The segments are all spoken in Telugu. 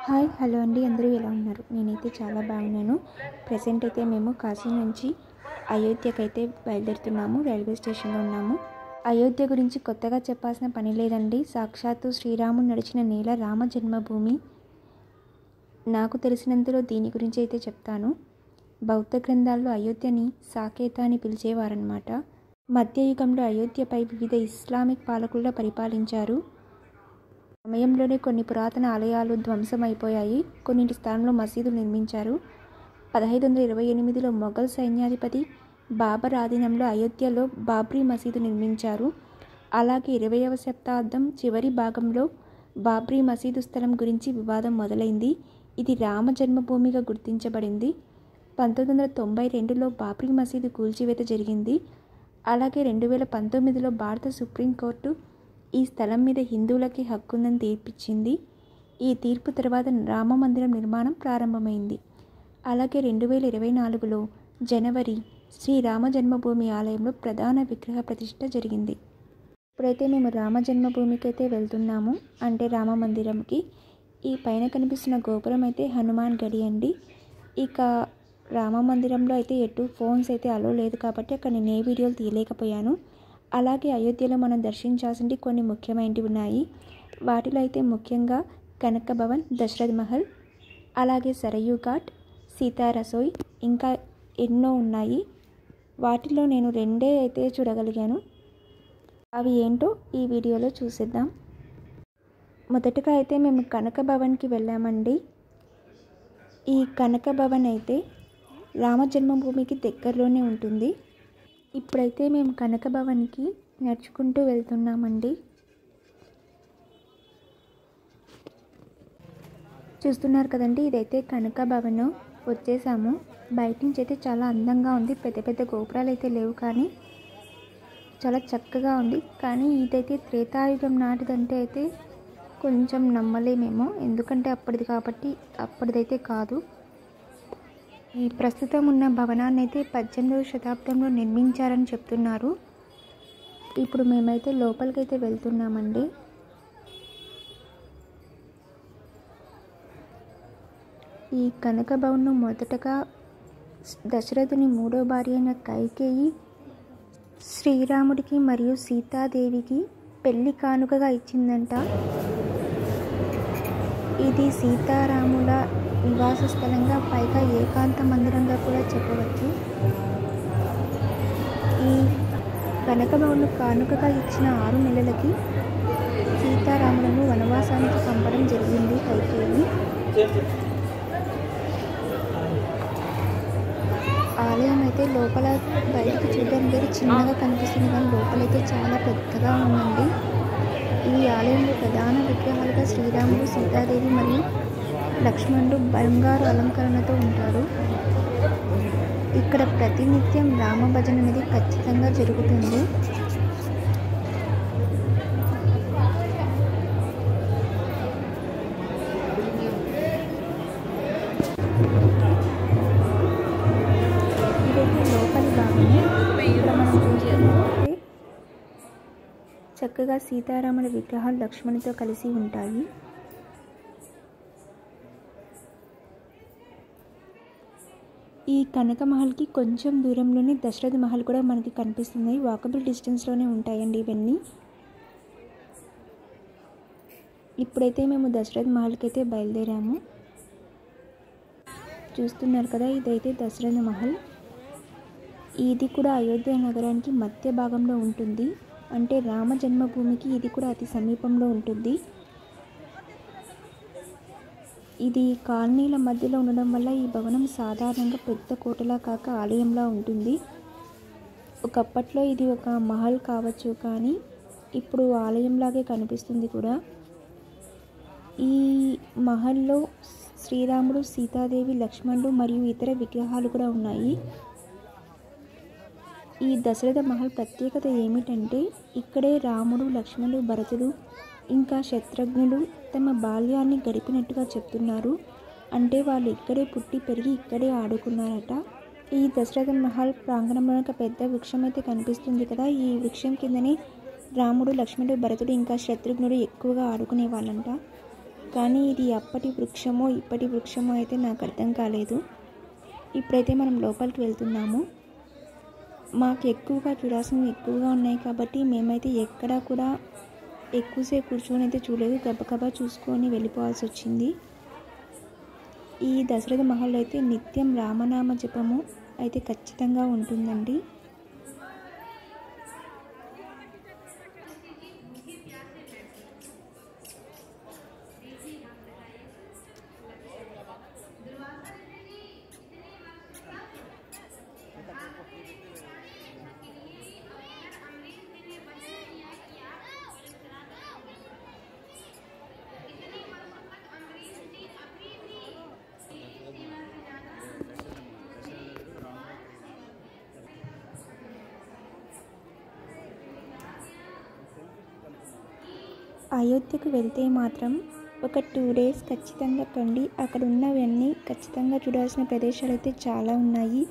హాయ్ హలో అండి, అందరూ ఎలా ఉన్నారు? నేనైతే చాలా బాగున్నాను. ప్రెసెంట్ అయితే మేము కాశీ నుంచి అయోధ్యకైతే బయలుదేరుతున్నాము. రైల్వే స్టేషన్లో ఉన్నాము. అయోధ్య గురించి కొత్తగా చెప్పాల్సిన పని లేదండి. సాక్షాత్తు శ్రీరాముడు నడిచిన నేల రామ జన్మభూమి. నాకు తెలిసినంతలో దీని గురించి అయితే చెప్తాను. బౌద్ధ గ్రంథాల్లో అయోధ్యని సాకేత అని పిలిచేవారనమాట. మధ్యయుగంలో అయోధ్యపై వివిధ ఇస్లామిక్ పాలకులు పరిపాలించారు. సమయంలోనే కొన్ని పురాతన ఆలయాలు ధ్వంసమైపోయాయి. కొన్నింటి స్థానంలో మసీదులు నిర్మించారు. 1528లో మొఘల్ సైన్యాధిపతి బాబర్ ఆధీనంలో అయోధ్యలో బాబ్రీ మసీదు నిర్మించారు. అలాగే 20వ శతాబ్దం చివరి భాగంలో బాబ్రీ మసీదు స్థలం గురించి వివాదం మొదలైంది. ఇది రామ జన్మభూమిగా గుర్తించబడింది. 1992లో బాబ్రీ మసీదు కూల్చివేత జరిగింది. అలాగే 2019లో భారత సుప్రీంకోర్టు ఈ స్థలం మీద హిందువులకి హక్కుందని తీర్పిచ్చింది. ఈ తీర్పు తర్వాత రామ మందిరం నిర్మాణం ప్రారంభమైంది. అలాగే 2024లో జనవరి శ్రీరామ జన్మభూమి ఆలయంలో ప్రధాన విగ్రహ ప్రతిష్ఠ జరిగింది. ఇప్పుడైతే మేము రామ జన్మభూమికి అయితే వెళ్తున్నాము, అంటే రామ మందిరంకి. ఈ పైన కనిపిస్తున్న గోపురం అయితే హనుమాన్ గడి అండి. ఇక రామ మందిరంలో అయితే ఎటు ఫోన్స్ అయితే అలో లేదు కాబట్టి అక్కడ నేను ఏ వీడియోలు తీయలేకపోయాను. అలాగే అయోధ్యలో మనం దర్శించాల్సిన కొన్ని ముఖ్యమైనవి ఉన్నాయి. వాటిలో అయితే ముఖ్యంగా కనక భవన్, దశరథ్ మహల్, అలాగే సరయూ ఘాట్, సీతా రసోయి, ఇంకా ఎన్నో ఉన్నాయి. వాటిలో నేను 2 అయితే చూడగలిగాను. అవి ఏంటో ఈ వీడియోలో చూసేద్దాం. మొదటగా అయితే మేము కనక భవన్కి వెళ్ళామండి. ఈ కనక భవన్ అయితే రామ జన్మభూమికి దగ్గరలోనే ఉంటుంది. ఇప్పుడైతే మేము కనక భవన్కి నడుచుకుంటూ వెళ్తున్నామండి. చూస్తున్నారు కదండి, ఇదైతే కనక భవన్. వచ్చేసాము. బయట నుంచి అయితే చాలా అందంగా ఉంది. పెద్ద పెద్ద గోపురాలు అయితే లేవు, కానీ చాలా చక్కగా ఉంది. కానీ ఇదైతే త్రేతాయుగం నాటిదంటే అయితే కొంచెం నమ్మలేమేమో, ఎందుకంటే అప్పటిది కాబట్టి అప్పటిదైతే కాదు. ఈ ప్రస్తుతం ఉన్న భవనాన్ని అయితే 18వ శతాబ్దంలో నిర్మించారని చెప్తున్నారు. ఇప్పుడు మేమైతే లోపలికైతే వెళ్తున్నామండి. ఈ కనక భవన్ను మొదటగా దశరథుని 3వ భార్య అయిన కైకేయి శ్రీరాముడికి మరియు సీతాదేవికి పెళ్లి కానుకగా ఇచ్చిందంట. ఇది సీతారాముల నివాస స్థలంగా, పైగా ఏకాంత మందిరంగా కూడా చెప్పవచ్చు. ఈ కనక భవన్ను కానుకగా ఇచ్చిన 6 నెలలకి సీతారాములను వనవాసానికి పంపడం జరిగింది కైకేయి. ఆలయం అయితే లోపల బయటికి చూడడానికి చిన్నగా కనిపిస్తుంది, కానీ లోపలైతే చాలా పెద్దగా ఉందండి. ఈ ఆలయంలో ప్రధాన విగ్రహాలుగా శ్రీరాముడు, సీతాదేవి మరియు లక్ష్మణుడు బంగారు అలంకరణతో ఉంటారు. ఇక్కడ ప్రతినిత్యం రామ భజన అనేది ఖచ్చితంగా జరుగుతుంది. ఇదైతే లోపలి భాగం. ఇక్కడ మనం చూసుకుంటే చక్కగా సీతారాముల విగ్రహాలు లక్ష్మణుడితో కలిసి ఉంటాయి. ఈ కనక మహల్కి కొంచెం దూరంలోనే దశరథ్ మహల్ కూడా మనకి కనిపిస్తున్నాయి. వాకబుల్ డిస్టెన్స్లోనే ఉంటాయండి ఇవన్నీ. ఇప్పుడైతే మేము దశరథ్ మహల్కి అయితే బయలుదేరాము. చూస్తున్నారు కదా, ఇదైతే దశరథ్ మహల్. ఇది కూడా అయోధ్య నగరానికి మధ్య భాగంలో ఉంటుంది. అంటే రామ జన్మభూమికి ఇది కూడా అతి సమీపంలో ఉంటుంది. ఇది కాలనీల మధ్యలో ఉండడం వల్ల ఈ భవనం సాధారణంగా పెద్ద కోటలా కాక ఆలయంలా ఉంటుంది. ఒకప్పట్లో ఇది ఒక మహల్ కావచ్చు, కానీ ఇప్పుడు ఆలయంలాగే కనిపిస్తుంది కూడా. ఈ మహల్లో శ్రీరాముడు, సీతాదేవి, లక్ష్మణుడు మరియు ఇతర విగ్రహాలు కూడా ఉన్నాయి. ఈ దశరథ మహల్ ప్రత్యేకత ఏమిటంటే ఇక్కడే రాముడు, లక్ష్మణుడు, భరతుడు ఇంకా శత్రుఘ్నుడు తమ బాల్యాన్ని గడిపినట్టుగా చెప్తున్నారు. అంటే వాళ్ళు ఇక్కడే పుట్టి పెరిగి ఇక్కడే ఆడుకున్నారట. ఈ దశరథ మహల్ ప్రాంగణంలో ఒక పెద్ద వృక్షం అయితే కనిపిస్తుంది కదా, ఈ వృక్షం కిందనే రాముడు, లక్ష్మణుడు, భరతుడు ఇంకా శత్రుఘ్నుడు ఎక్కువగా ఆడుకునే వాళ్ళంట. కానీ ఇది అప్పటి వృక్షమో ఇప్పటి వృక్షమో అయితే నాకు అర్థం కాలేదు. ఇప్పుడైతే మనం లోపలికి వెళ్తున్నాము. మాకు ఎక్కువగా చూడాల్సినవి ఎక్కువగా ఉన్నాయి కాబట్టి మేమైతే ఎక్కడా కూడా ఎక్కువసేపు కూర్చొని అయితే చూడలేదు, గబగబా చూసుకొని వెళ్ళిపోవాల్సి వచ్చింది. ఈ దశరథ మహల్లో అయితే నిత్యం రామనామ జపము అయితే ఖచ్చితంగా ఉంటుందండి. అయోధ్యకు వెళ్తే మాత్రం ఒక 2 days ఖచ్చితంగా కండి. అక్కడ ఉన్నవన్నీ ఖచ్చితంగా చూడాల్సిన ప్రదేశాలు అయితే చాలా ఉన్నాయి.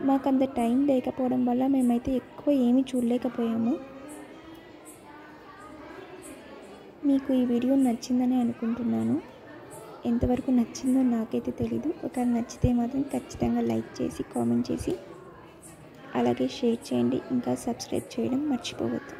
మాకు అంత టైం లేకపోవడం వల్ల మేమైతే ఎక్కువ ఏమీ చూడలేకపోయాము. మీకు ఈ వీడియో నచ్చిందని అనుకుంటున్నాను. ఎంతవరకు నచ్చిందో నాకైతే తెలీదు. ఒకవేళ నచ్చితే మాత్రం ఖచ్చితంగా లైక్ చేసి కామెంట్ చేసి అలాగే షేర్ చేయండి. ఇంకా సబ్స్క్రైబ్ చేయడం మర్చిపోవద్దు.